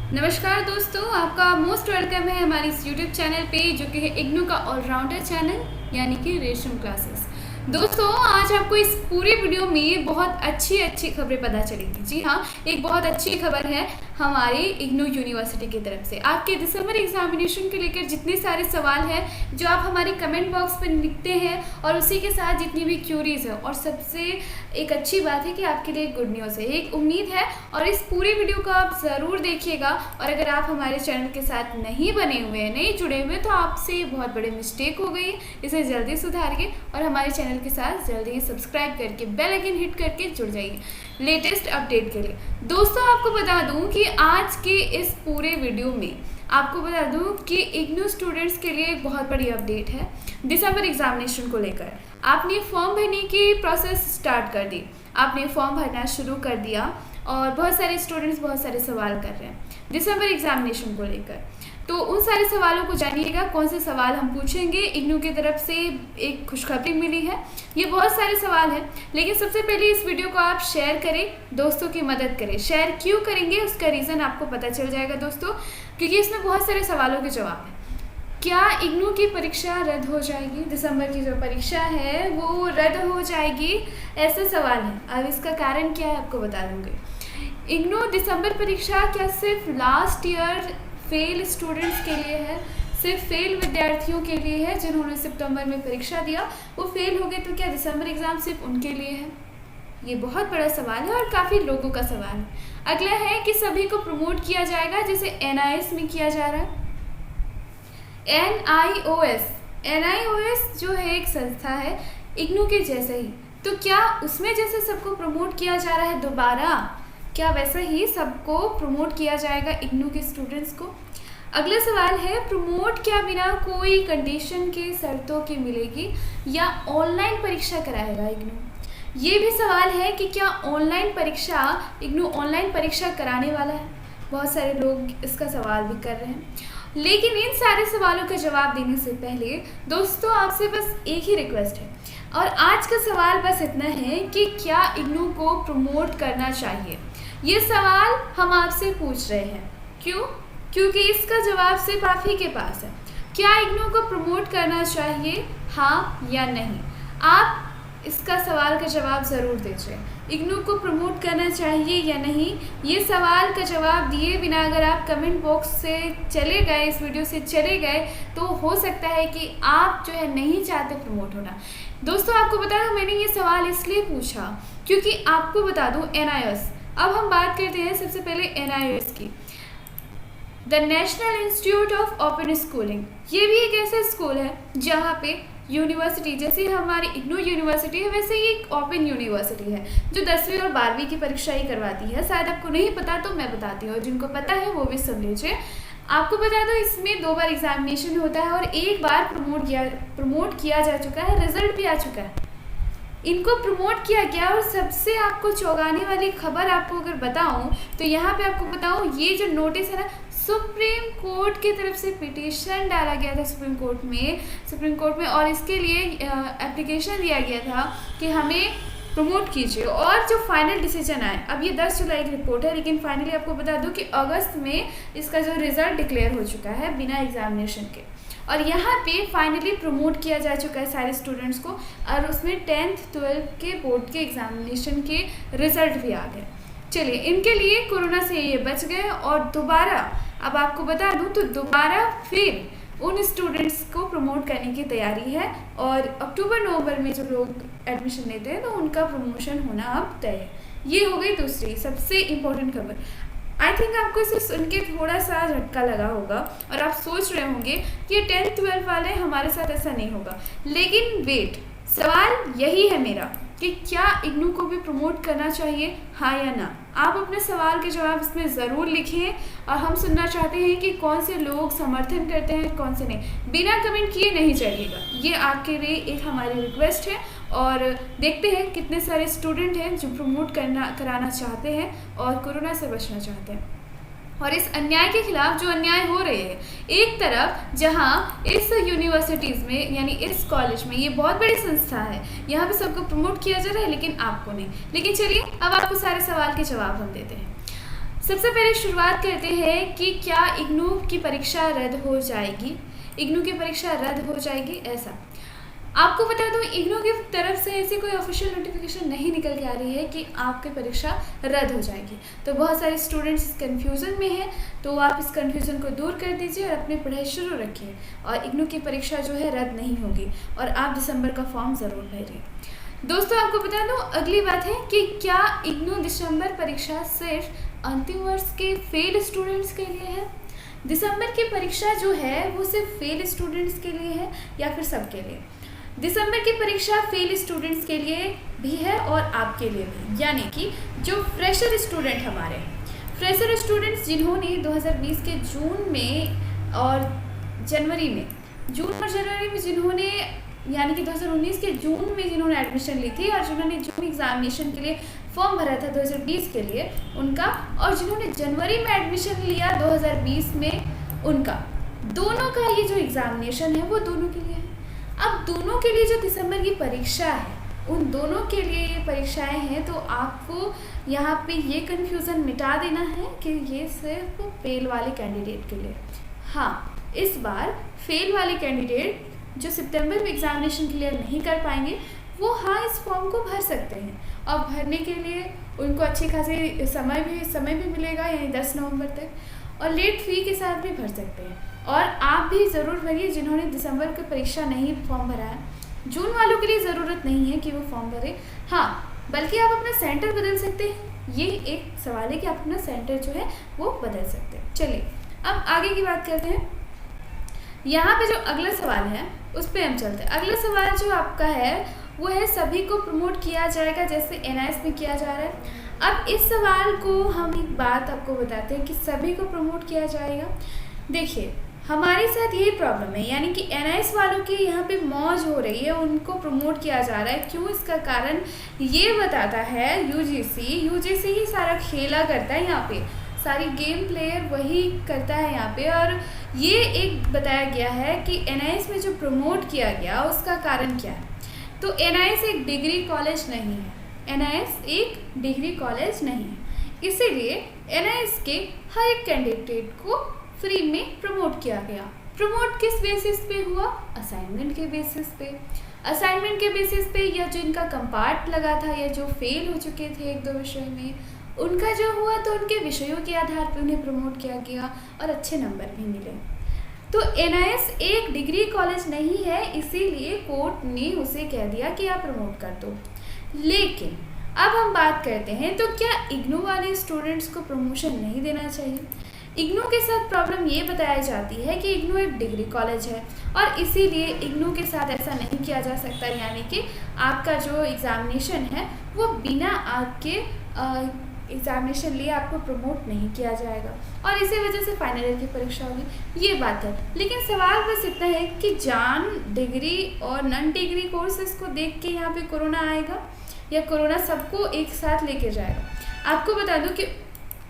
नमस्कार दोस्तों, आपका मोस्ट वेलकम है हमारे इस यूट्यूब चैनल पे जो कि है इग्नू का ऑलराउंडर चैनल यानी कि रेशम क्लासेस। दोस्तों, आज आपको इस पूरी वीडियो में बहुत अच्छी खबरें पता चलेगी। जी हाँ, एक बहुत अच्छी खबर है हमारे इग्नू यूनिवर्सिटी की तरफ से। आपके दिसंबर एग्जामिनेशन के लेकर जितने सारे सवाल हैं जो आप हमारे कमेंट बॉक्स पर लिखते हैं और उसी के साथ जितनी भी क्यूरीज है, और सबसे एक अच्छी बात है कि आपके लिए गुड न्यूज़ है, एक उम्मीद है। और इस पूरी वीडियो को आप ज़रूर देखिएगा। और अगर आप हमारे चैनल के साथ नहीं बने हुए हैं, नहीं जुड़े हुए, तो आपसे बहुत बड़े मिस्टेक हो गई। इसे जल्दी सुधारिए और हमारे चैनल के साथ जल्दी ही सब्सक्राइब करके बेल आइकन हिट करके जुड़ जाइए लेटेस्ट अपडेट के लिए। दोस्तों, आपको बता दूं कि आज के इस पूरे वीडियो में आपको बता दूं कि इग्नू स्टूडेंट्स के लिए एक बहुत बड़ी अपडेट है दिसंबर एग्जामिनेशन को लेकर। आपने फॉर्म भरने की प्रोसेस स्टार्ट कर दी, आपने फॉर्म भरना शुरू कर दिया और बहुत सारे स्टूडेंट्स बहुत सारे सवाल कर रहे हैं दिसंबर एग्जामिनेशन को लेकर। तो उन सारे सवालों को जानिएगा, कौन से सवाल हम पूछेंगे। इग्नू की तरफ से एक खुशखबरी मिली है, ये बहुत सारे सवाल हैं। लेकिन सबसे पहले इस वीडियो को आप शेयर करें, दोस्तों की मदद करें। शेयर क्यों करेंगे उसका रीज़न आपको पता चल जाएगा दोस्तों, क्योंकि इसमें बहुत सारे सवालों के जवाब हैं। क्या इग्नू की परीक्षा रद्द हो जाएगी? दिसंबर की जो परीक्षा है वो रद्द हो जाएगी, ऐसे सवाल हैं। अब इसका कारण क्या है आपको बता दूँगी। इग्नू दिसंबर परीक्षा क्या सिर्फ लास्ट ईयर फेल स्टूडेंट्स के लिए है, सिर्फ फेल विद्यार्थियों के लिए है जिन्होंने सितंबर में परीक्षा दिया, वो फेल हो गए, तो क्या दिसंबर एग्ज़ाम सिर्फ उनके लिए है? ये बहुत बड़ा सवाल है और काफ़ी लोगों का सवाल है। अगला है कि सभी को प्रमोट किया जाएगा जैसे NIOS में किया जा रहा है। NIOS जो है एक संस्था है इग्नू के जैसे ही, तो क्या उसमें जैसे सबको प्रमोट किया जा रहा है दोबारा, क्या वैसा ही सबको प्रमोट किया जाएगा इग्नू के स्टूडेंट्स को? अगला सवाल है, प्रमोट क्या बिना कोई कंडीशन के शर्तों की मिलेगी या ऑनलाइन परीक्षा कराएगा इग्नू? ये भी सवाल है कि क्या ऑनलाइन परीक्षा इग्नू ऑनलाइन परीक्षा कराने वाला है। बहुत सारे लोग इसका सवाल भी कर रहे हैं। लेकिन इन सारे सवालों का जवाब देने से पहले दोस्तों आपसे बस एक ही रिक्वेस्ट है, और आज का सवाल बस इतना है कि क्या इग्नू को प्रमोट करना चाहिए। ये सवाल हम आपसे पूछ रहे हैं। क्यों? क्योंकि इसका जवाब सिर्फ आप ही के पास है। क्या इग्नू को प्रमोट करना चाहिए, हाँ या नहीं? आप इसका सवाल का जवाब ज़रूर दीजिए। इग्नू को प्रमोट करना चाहिए या नहीं, ये सवाल का जवाब दिए बिना अगर आप कमेंट बॉक्स से चले गए, इस वीडियो से चले गए, तो हो सकता है कि आप जो है नहीं चाहते प्रमोट होना। दोस्तों, आपको बता दूँ मैंने ये सवाल इसलिए पूछा क्योंकि आपको बता दूँ NIOS। अब हम बात करते हैं सबसे पहले NIOS की, the national institute of open schooling. ये भी एक ऐसा स्कूल है जहाँ पे यूनिवर्सिटी, जैसे हमारी इग्नू यूनिवर्सिटी है वैसे ही एक ओपन यूनिवर्सिटी है जो 10वीं और 12वीं की परीक्षा ही करवाती है। शायद आपको नहीं पता तो मैं बताती हूँ, और जिनको पता है वो भी सुन लीजिए। आपको बता दो इसमें 2 बार एग्जामिनेशन होता है और 1 बार प्रमोट किया जा चुका है, रिजल्ट भी आ चुका है। इनको प्रमोट किया गया। और सबसे आपको चौंकाने वाली खबर आपको अगर बताऊं तो यहाँ पे आपको बताऊं, ये जो नोटिस है ना, सुप्रीम कोर्ट की तरफ से पिटीशन डाला गया था सुप्रीम कोर्ट में, और इसके लिए एप्लीकेशन दिया गया था कि हमें प्रमोट कीजिए। और जो फाइनल डिसीजन आए, अब ये 10 जुलाई की रिपोर्ट है, लेकिन फाइनली आपको बता दूं कि अगस्त में इसका जो रिजल्ट डिक्लेयर हो चुका है बिना एग्जामिनेशन के, और यहाँ पे फाइनली प्रमोट किया जा चुका है सारे स्टूडेंट्स को, और उसमें 10th 12th के बोर्ड के एग्जामिनेशन के रिजल्ट भी आ गए। चलिए, इनके लिए कोरोना से ये बच गए, और दोबारा अब आपको बता दूं तो दोबारा फिर उन स्टूडेंट्स को प्रमोट करने की तैयारी है, और अक्टूबर-नवंबर में जो लोग एडमिशन लेते हैं तो उनका प्रमोशन होना अब तय है। ये हो गई दूसरी सबसे इम्पोर्टेंट खबर। आई थिंक आपको इसे सुन के थोड़ा सा झटका लगा होगा और आप सोच रहे होंगे कि ये 10th 12th वाले हमारे साथ ऐसा नहीं होगा। लेकिन वेट, सवाल यही है मेरा कि क्या इग्नू को भी प्रमोट करना चाहिए, हाँ या ना? आप अपने सवाल के जवाब इसमें ज़रूर लिखें, और हम सुनना चाहते हैं कि कौन से लोग समर्थन करते हैं, कौन से नहीं। बिना कमेंट किए नहीं चलिएगा, ये आपके लिए एक हमारी रिक्वेस्ट है। और देखते हैं कितने सारे स्टूडेंट हैं जो प्रमोट कराना चाहते हैं और कोरोना से बचना चाहते हैं। और इस अन्याय के खिलाफ जो अन्याय हो रहे हैं, एक तरफ जहां इस यूनिवर्सिटीज़ में यानी इस कॉलेज में ये बहुत बड़ी संस्था है, यहाँ पे सबको प्रमोट किया जा रहा है लेकिन आपको नहीं। लेकिन चलिए अब आपको सारे सवाल के जवाब हम देते हैं। सबसे पहले शुरुआत करते हैं कि क्या इग्नू की परीक्षा रद्द हो जाएगी। इग्नू की परीक्षा रद्द हो जाएगी ऐसा आपको बता दूं, इग्नू की तरफ से ऐसी कोई ऑफिशियल नोटिफिकेशन नहीं निकल के आ रही है कि आपकी परीक्षा रद्द हो जाएगी। तो बहुत सारे स्टूडेंट्स कन्फ्यूज़न में हैं, तो आप इस कन्फ्यूज़न को दूर कर दीजिए और अपनी पढ़ाई शुरू रखिए। और इग्नू की परीक्षा जो है रद्द नहीं होगी और आप दिसंबर का फॉर्म ज़रूर भरिए। दोस्तों आपको बता दूं, अगली बात है कि क्या इग्नू दिसंबर परीक्षा सिर्फ अंतिम वर्ष के फेल स्टूडेंट्स के लिए है। दिसंबर की परीक्षा जो है वो सिर्फ फेल स्टूडेंट्स के लिए है या फिर सबके लिए। दिसंबर की परीक्षा फेल स्टूडेंट्स के लिए भी है और आपके लिए भी, यानी कि जो फ्रेशर स्टूडेंट हमारे फ्रेशर स्टूडेंट्स जिन्होंने 2020 के जून में और जनवरी में जिन्होंने यानी कि 2019 के जून में जिन्होंने एडमिशन ली थी और जिन्होंने जून एग्जामिनेशन के लिए फॉर्म भरा था 2020 के लिए उनका, और जिन्होंने जनवरी में एडमिशन लिया 2020 में उनका, दोनों का ये जो एग्जामिनेशन है वो दोनों के लिए है। अब दोनों के लिए जो दिसंबर की परीक्षा है उन दोनों के लिए ये परीक्षाएं हैं, तो आपको यहाँ पे ये कन्फ्यूज़न मिटा देना है कि ये सिर्फ फेल वाले कैंडिडेट के लिए। हाँ, इस बार फेल वाले कैंडिडेट जो सितंबर में एग्जामिनेशन क्लियर नहीं कर पाएंगे वो हाँ इस फॉर्म को भर सकते हैं, और भरने के लिए उनको अच्छी खासी समय भी मिलेगा, यानी 10 नवंबर तक, और लेट फी के साथ भी भर सकते हैं। और आप भी ज़रूर भरिए जिन्होंने दिसंबर की परीक्षा नहीं फॉर्म भरा है। जून वालों के लिए ज़रूरत नहीं है कि वो फॉर्म भरे, हाँ, बल्कि आप अपना सेंटर बदल सकते हैं। ये एक सवाल है कि आप अपना सेंटर जो है वो बदल सकते हैं। चलिए अब आगे की बात करते हैं। यहाँ पे जो अगला सवाल है उस पर हम चलते हैं। अगला सवाल जो आपका है वो है सभी को प्रमोट किया जाएगा जैसे एनआईएस में किया जा रहा है। अब इस सवाल को हम एक बात आपको बताते हैं कि सभी को प्रमोट किया जाएगा। देखिए हमारे साथ यही प्रॉब्लम है, यानी कि एनआईएस वालों की यहाँ पे मौज हो रही है, उनको प्रमोट किया जा रहा है। क्यों? इसका कारण ये बताता है यूजीसी ही सारा खेला करता है, यहाँ पे सारी गेम प्लेयर वही करता है यहाँ पे। और ये एक बताया गया है कि एनआईएस में जो प्रमोट किया गया उसका कारण क्या है। तो एनआईएस एक डिग्री कॉलेज नहीं है, एनआईएस एक डिग्री कॉलेज नहीं है, इसीलिए एनआईएस के हर एक कैंडिडेट को फ्री में प्रमोट किया गया। प्रमोट किस बेसिस पे हुआ? असाइनमेंट के बेसिस पे। असाइनमेंट के बेसिस पे, या जो इनका कंपार्ट लगा था या जो फेल हो चुके थे 1-2 विषय में, उनका जो हुआ तो उनके विषयों के आधार पर उन्हें प्रमोट किया गया और अच्छे नंबर भी मिले। तो एनआईएस एक डिग्री कॉलेज नहीं है, इसीलिए कोर्ट ने उसे कह दिया कि आप प्रमोट कर दो। लेकिन अब हम बात करते हैं, तो क्या इग्नू वाले स्टूडेंट्स को प्रमोशन नहीं देना चाहिए? इग्नू के साथ प्रॉब्लम ये बताई जाती है कि इग्नू एक डिग्री कॉलेज है और इसीलिए इग्नू के साथ ऐसा नहीं किया जा सकता, यानी कि आपका जो एग्ज़ामिनेशन है वो बिना आपके एग्ज़ामिनेशन लिए आपको प्रमोट नहीं किया जाएगा और इसी वजह से फाइनल ईयर की परीक्षा होगी। ये बात है, लेकिन सवाल बस इतना है कि जान डिग्री और नॉन डिग्री कोर्सेज को देख के यहाँ पे कोरोना आएगा या कोरोना सबको एक साथ लेके जाएगा। आपको बता दूं कि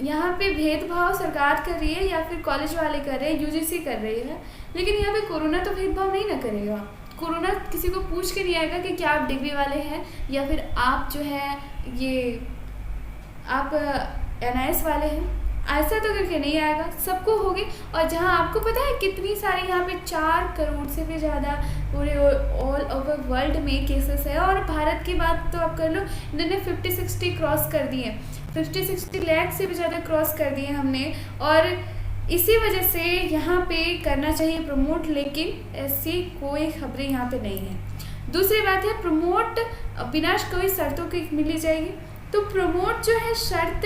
यहाँ पे भेदभाव सरकार कर रही है या फिर कॉलेज वाले कर रहे हैं, यूजीसी कर रही है, लेकिन यहाँ पे कोरोना तो भेदभाव नहीं ना करेगा। कोरोना किसी को पूछ के नहीं आएगा कि क्या आप डिग्री वाले हैं या फिर आप जो है ये आप एनआईएस वाले हैं, ऐसा तो करके नहीं आएगा, सबको होगी। और जहाँ आपको पता है कितनी सारी यहाँ पे 4 करोड़ से भी ज़्यादा पूरे ऑल ओवर वर्ल्ड में केसेस है, और भारत की बात तो आप कर लो, इन्होंने 50-60 क्रॉस कर दिए, 50-60 लाख से भी ज़्यादा क्रॉस कर दिए हमने, और इसी वजह से यहाँ पे करना चाहिए प्रमोट, लेकिन ऐसी कोई खबरें यहाँ पे नहीं है। दूसरी बात है प्रमोट बिना कोई शर्तों की मिली जाएगी। तो प्रमोट जो है शर्त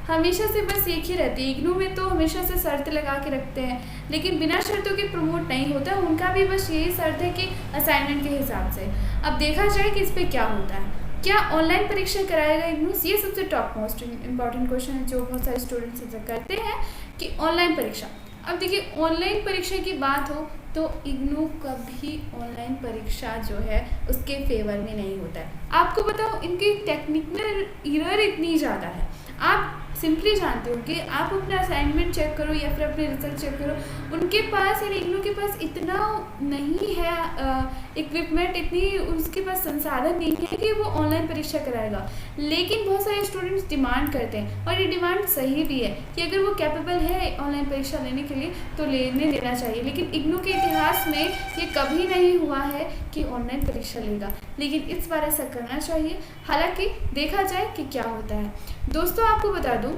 हमेशा से बस एक ही रहती है, इग्नू में तो हमेशा से शर्त लगा के रखते हैं, लेकिन बिना शर्तों के प्रमोट नहीं होता, उनका भी बस यही शर्त है कि असाइनमेंट के हिसाब से। अब देखा जाए कि इस पर क्या होता है, क्या ऑनलाइन परीक्षा कराएगा इग्नू? ये सबसे टॉप मोस्ट इम्पॉर्टेंट क्वेश्चन है जो बहुत सारे स्टूडेंट्स करते हैं कि ऑनलाइन परीक्षा। अब देखिए ऑनलाइन परीक्षा की बात हो तो इग्नू कभी ऑनलाइन परीक्षा जो है उसके फेवर में नहीं होता है। आपको बताओ इनकी टेक्निकल एरर इतनी ज़्यादा है, आप सिंपली जानती हूँ कि आप अपना असाइनमेंट चेक करो या फिर अपने रिजल्ट चेक करो, उनके पास यानी इग्नू के पास इतना नहीं है इक्विपमेंट, इतनी उसके पास संसाधन नहीं है कि वो ऑनलाइन परीक्षा कराएगा। लेकिन बहुत सारे स्टूडेंट्स डिमांड करते हैं और ये डिमांड सही भी है कि अगर वो कैपेबल है ऑनलाइन परीक्षा लेने के लिए तो लेने देना चाहिए। लेकिन इग्नू के इतिहास में ये कभी नहीं हुआ है कि ऑनलाइन परीक्षा लेगा, लेकिन इस बार ऐसा करना चाहिए। हालांकि देखा जाए कि क्या होता है। दोस्तों आपको बता दूं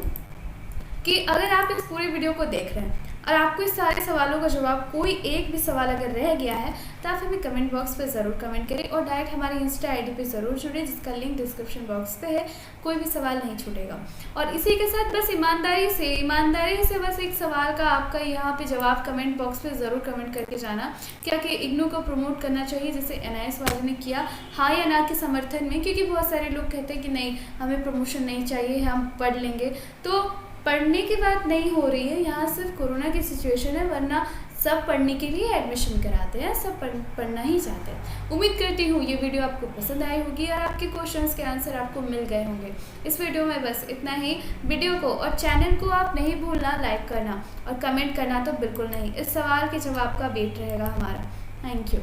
कि अगर आप इस पूरे वीडियो को देख रहे हैं और आपको इस सारे सवालों का जवाब कोई एक भी सवाल अगर रह गया है तो आप हमें कमेंट बॉक्स पे ज़रूर कमेंट करें और डायरेक्ट हमारी इंस्टा आईडी पे ज़रूर जुड़े, जिसका लिंक डिस्क्रिप्शन बॉक्स पे है। कोई भी सवाल नहीं छूटेगा। और इसी के साथ बस ईमानदारी से बस एक सवाल का आपका यहाँ पे जवाब कमेंट बॉक्स पे ज़रूर कमेंट करके जाना, क्या कि इग्नू को प्रमोट करना चाहिए जैसे एनआईएस वालों ने किया, हाँ या ना के समर्थन में। क्योंकि बहुत सारे लोग कहते हैं कि नहीं हमें प्रमोशन नहीं चाहिए, हम पढ़ लेंगे। तो पढ़ने की बात नहीं हो रही है यहाँ, सिर्फ कोरोना की सिचुएशन है, वरना सब पढ़ने के लिए एडमिशन कराते हैं, सब पढ़ना ही चाहते हैं। उम्मीद करती हूँ ये वीडियो आपको पसंद आई होगी और आपके क्वेश्चंस के आंसर आपको मिल गए होंगे। इस वीडियो में बस इतना ही। वीडियो को और चैनल को आप नहीं भूलना लाइक करना और कमेंट करना तो बिल्कुल नहीं। इस सवाल के जवाब का वेट रहेगा हमारा। Thank you.